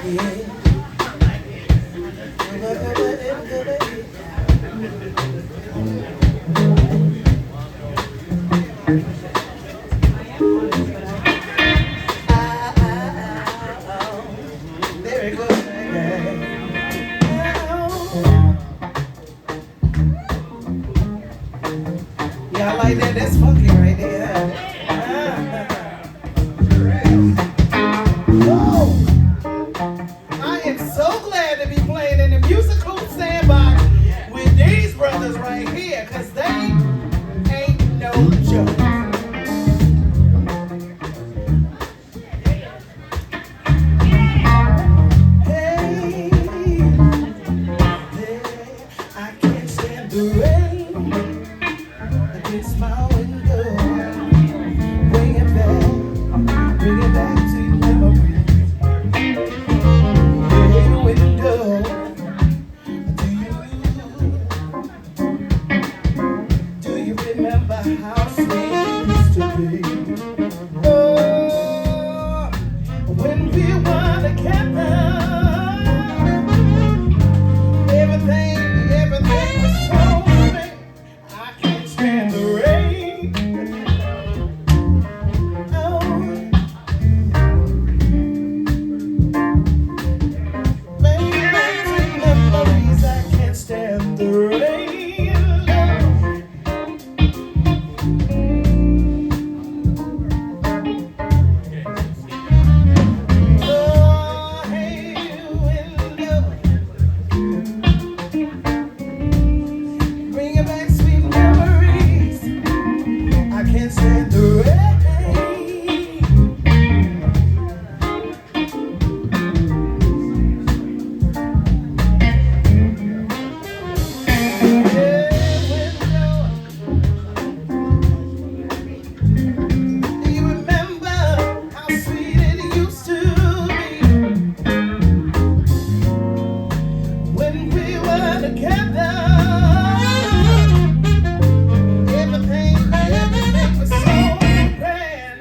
Yeah, I like that. That's funky right there. Whoa! I am so glad to be playing in the musical sandbox with these brothers right here, cause they ain't no joke. Hey, I can't stand the rain against my window. Bring it back to memory. Hey, window, do you remember how sweet it used to be? Oh, when we were together, everything was so great. I can't stand the rain. Oh, bring back to memories. I can't stand the rain. Oh, hey, window, bring it back sweet memories. I can't stand the rain. Yeah, window, do you remember how sweet it used to be when we were together? Everything was so grand.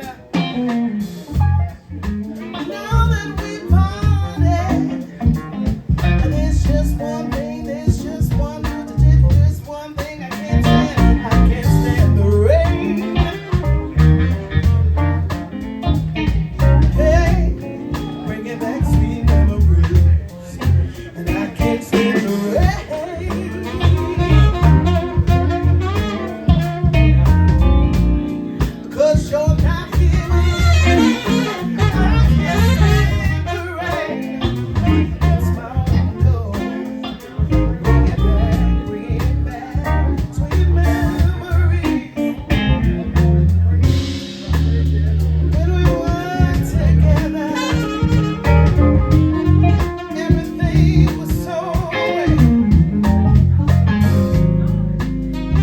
Now that we parted, there's just one thing, there's just one thing I can't stand. I can't stand the rain. Hey, bring it back sweet memories, and I can't stand the rain. Cause you're not here with me. I can't stand the rain. It's my window. Bring it back, sweet memories. When we were together, everything was so great.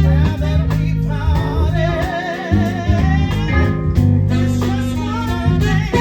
Now that we parted, it's just one thing,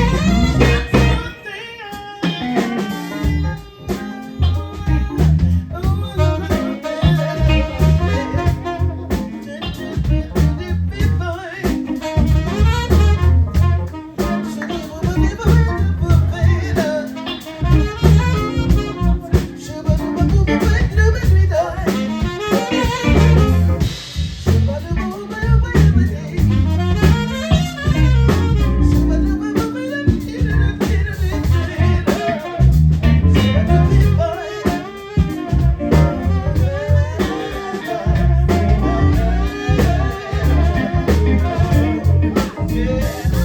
yeah.